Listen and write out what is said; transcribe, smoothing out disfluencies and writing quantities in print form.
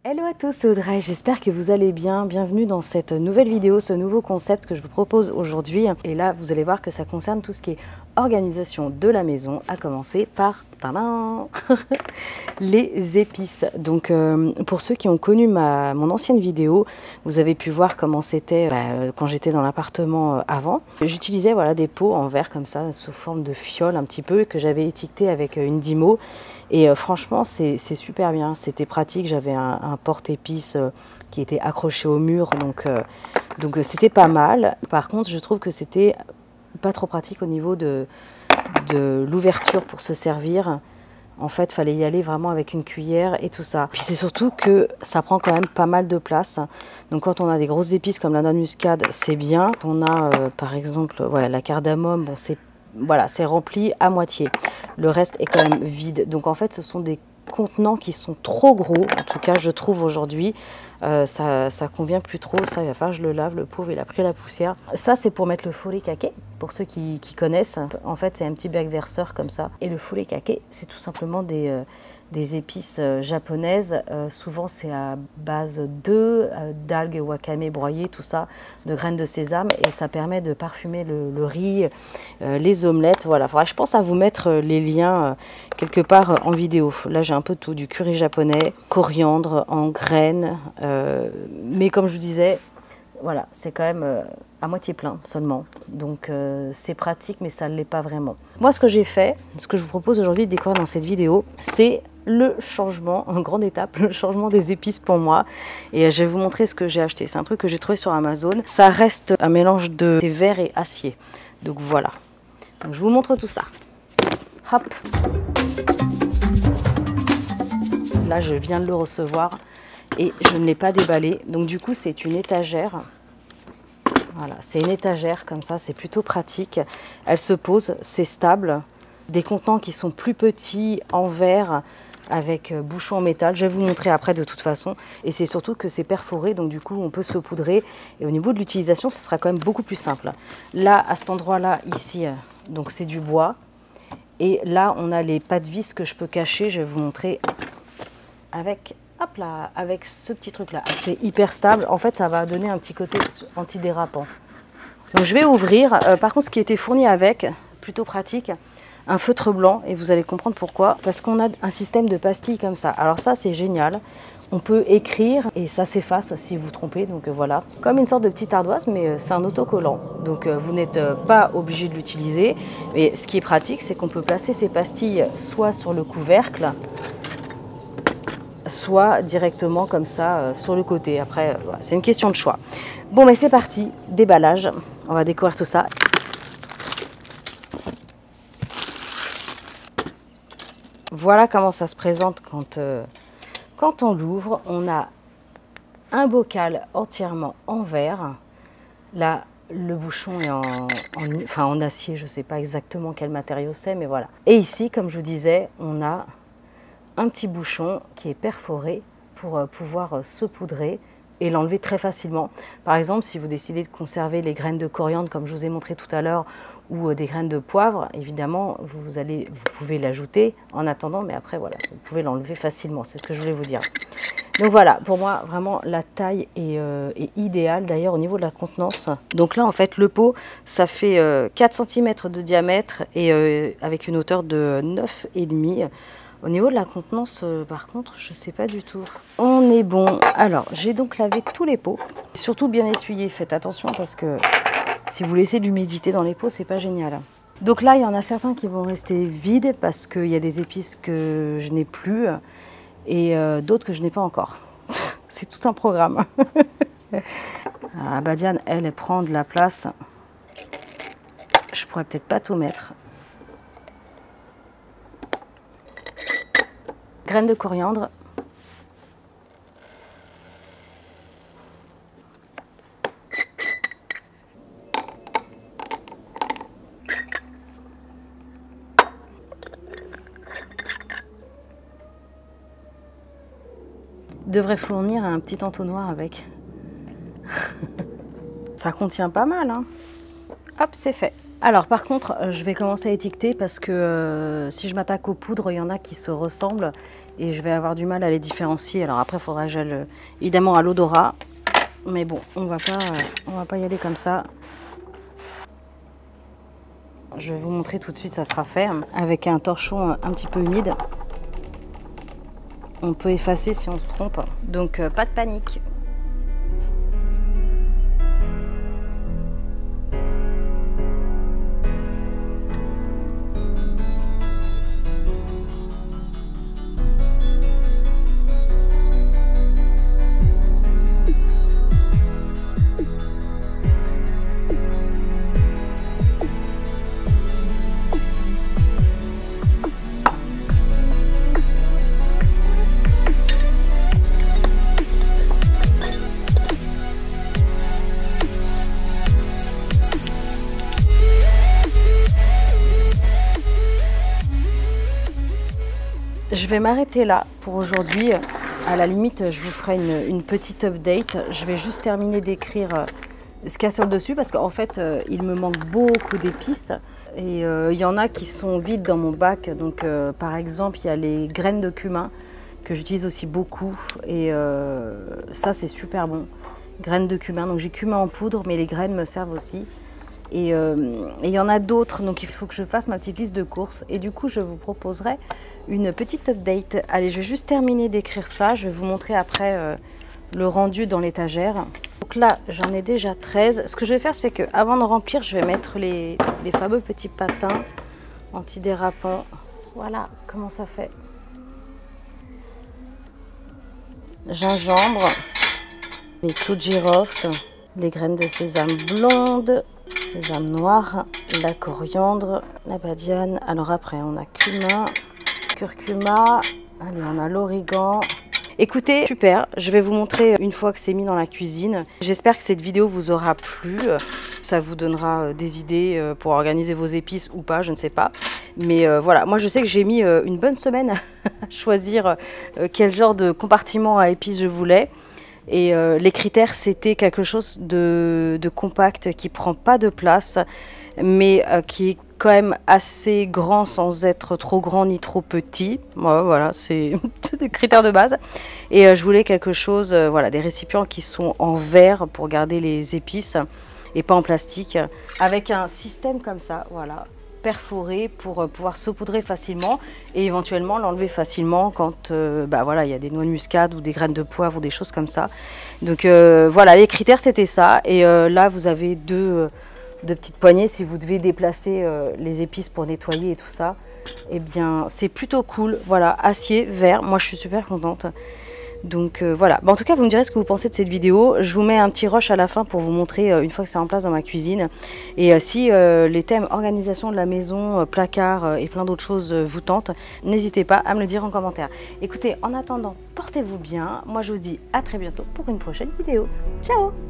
Hello à tous, c'est Audrey, j'espère que vous allez bien. Bienvenue dans cette nouvelle vidéo, ce nouveau concept que je vous propose aujourd'hui. Et là, vous allez voir que ça concerne tout ce qui est organisation de la maison, à commencer par tadam, les épices. Donc pour ceux qui ont connu mon ancienne vidéo, vous avez pu voir comment c'était quand j'étais dans l'appartement avant. J'utilisais voilà, des pots en verre comme ça, sous forme de fiole un petit peu, que j'avais étiqueté avec une Dymo. Et franchement, c'est super bien. C'était pratique. J'avais un porte-épices qui était accroché au mur. Donc c'était pas mal. Par contre, je trouve que c'était pas trop pratique au niveau de l'ouverture pour se servir. En fait, il fallait y aller vraiment avec une cuillère et tout ça. Puis c'est surtout que ça prend quand même pas mal de place. Donc quand on a des grosses épices comme la noix de muscade, c'est bien. On a par exemple la cardamome, bon c'est rempli à moitié. Le reste est quand même vide. Donc en fait, ce sont des contenants qui sont trop gros. En tout cas, je trouve aujourd'hui, ça convient plus trop. Ça, il va falloir que je le lave. Le pauvre, il a pris la poussière. Ça, c'est pour mettre le furikake. Pour ceux qui connaissent, en fait, c'est un petit bac verseur comme ça. Et le furikake, c'est tout simplement des épices japonaises. Souvent, c'est à base d'œufs, d'algues wakame broyées, tout ça, de graines de sésame. Et ça permet de parfumer le riz, les omelettes. Voilà, faudra, je pense à vous mettre les liens quelque part en vidéo. Là, j'ai un peu tout, du curry japonais, coriandre en graines. Mais comme je vous disais, voilà, c'est quand même à moitié plein seulement. Donc c'est pratique, mais ça ne l'est pas vraiment. Moi, ce que j'ai fait, ce que je vous propose aujourd'hui de découvrir dans cette vidéo, c'est le changement, une grande étape, le changement des épices pour moi. Et je vais vous montrer ce que j'ai acheté. C'est un truc que j'ai trouvé sur Amazon. Ça reste un mélange de verre et acier. Donc voilà. Donc, je vous montre tout ça. Hop. Là, je viens de le recevoir et je ne l'ai pas déballé. Donc du coup, c'est une étagère. Voilà, c'est une étagère comme ça, c'est plutôt pratique. Elle se pose, c'est stable. Des contenants qui sont plus petits en verre avec bouchon en métal. Je vais vous montrer après de toute façon. Et c'est surtout que c'est perforé, donc du coup on peut saupoudrer. Et au niveau de l'utilisation, ce sera quand même beaucoup plus simple. Là, à cet endroit-là, ici, donc c'est du bois. Et là, on a les pas de vis que je peux cacher. Je vais vous montrer avec... Hop là, avec ce petit truc là, c'est hyper stable. En fait, ça va donner un petit côté antidérapant. Donc je vais ouvrir. Par contre, ce qui était fourni avec, plutôt pratique, un feutre blanc. Et vous allez comprendre pourquoi. Parce qu'on a un système de pastilles comme ça. Alors ça, c'est génial. On peut écrire et ça s'efface si vous vous trompez. Donc voilà, c'est comme une sorte de petite ardoise, mais c'est un autocollant. Donc vous n'êtes pas obligé de l'utiliser. Mais ce qui est pratique, c'est qu'on peut placer ces pastilles soit sur le couvercle, soit directement comme ça sur le côté. Après, voilà, c'est une question de choix. Bon, mais c'est parti, déballage. On va découvrir tout ça. Voilà comment ça se présente quand on l'ouvre. On a un bocal entièrement en verre. Là, le bouchon est en acier. Je ne sais pas exactement quel matériau c'est, mais voilà. Et ici, comme je vous disais, on a un petit bouchon qui est perforé pour pouvoir saupoudrer et l'enlever très facilement. Par exemple, si vous décidez de conserver les graines de coriandre comme je vous ai montré tout à l'heure ou des graines de poivre, évidemment, vous pouvez l'ajouter en attendant, mais après, voilà, vous pouvez l'enlever facilement. C'est ce que je voulais vous dire. Donc voilà, pour moi, vraiment, la taille est idéale. D'ailleurs, au niveau de la contenance, donc là, en fait, le pot, ça fait 4 cm de diamètre et avec une hauteur de 9,5 cm. Au niveau de la contenance, par contre, je ne sais pas du tout. On est bon. Alors, j'ai donc lavé tous les pots. Surtout bien essuyé. Faites attention parce que si vous laissez de l'humidité dans les pots, c'est pas génial. Donc là, il y en a certains qui vont rester vides parce qu'il y a des épices que je n'ai plus et d'autres que je n'ai pas encore. C'est tout un programme. Badiane, elle prend de la place. Je pourrais peut-être pas tout mettre. Graines de coriandre. Devrait fournir un petit entonnoir avec. Ça contient pas mal, hein. Hop, c'est fait. Alors par contre, je vais commencer à étiqueter parce que si je m'attaque aux poudres, il y en a qui se ressemblent et je vais avoir du mal à les différencier. Alors après, il faudra que j'aille évidemment à l'odorat. Mais bon, on va pas y aller comme ça. Je vais vous montrer tout de suite, ça sera fait. Avec un torchon un petit peu humide. On peut effacer si on se trompe. Donc pas de panique. Je vais m'arrêter là pour aujourd'hui. À la limite, je vous ferai une petite update. Je vais juste terminer d'écrire ce qu'il y a sur le dessus parce qu'en fait, il me manque beaucoup d'épices. Et il y en a qui sont vides dans mon bac. Donc, par exemple, il y a les graines de cumin que j'utilise aussi beaucoup. Et ça, c'est super bon. Graines de cumin. Donc, j'ai cumin en poudre, mais les graines me servent aussi. Et il y en a d'autres, donc il faut que je fasse ma petite liste de courses. Et du coup, je vous proposerai une petite update. Allez, je vais juste terminer d'écrire ça. Je vais vous montrer après le rendu dans l'étagère. Donc là, j'en ai déjà 13. Ce que je vais faire, c'est qu'avant de remplir, je vais mettre les fameux petits patins antidérapants. Voilà comment ça fait. Gingembre, les clous de girofle, les graines de sésame blonde, sésame noir, la coriandre, la badiane. Alors après, on a cumin, curcuma, allez, on a l'origan. Écoutez, super, je vais vous montrer une fois que c'est mis dans la cuisine. J'espère que cette vidéo vous aura plu. Ça vous donnera des idées pour organiser vos épices ou pas, je ne sais pas. Mais voilà, moi je sais que j'ai mis une bonne semaine à choisir quel genre de compartiment à épices je voulais. Et les critères, c'était quelque chose de compact qui prend pas de place, mais qui est quand même assez grand sans être trop grand ni trop petit. Voilà, c'est des critères de base. Et je voulais quelque chose, voilà, des récipients qui sont en verre pour garder les épices et pas en plastique. Avec un système comme ça, voilà, perforé pour pouvoir saupoudrer facilement et éventuellement l'enlever facilement quand bah voilà, il y a des noix de muscade ou des graines de poivre ou des choses comme ça. Donc voilà, les critères c'était ça. Et là vous avez deux petites poignées si vous devez déplacer les épices pour nettoyer et tout ça. Et bien c'est plutôt cool. Voilà, acier, verre, moi je suis super contente. Donc voilà, en tout cas vous me direz ce que vous pensez de cette vidéo. Je vous mets un petit rush à la fin pour vous montrer une fois que c'est en place dans ma cuisine. Et si les thèmes organisation de la maison, placard et plein d'autres choses vous tentent, n'hésitez pas à me le dire en commentaire. Écoutez, en attendant, portez-vous bien. Moi je vous dis à très bientôt pour une prochaine vidéo. Ciao!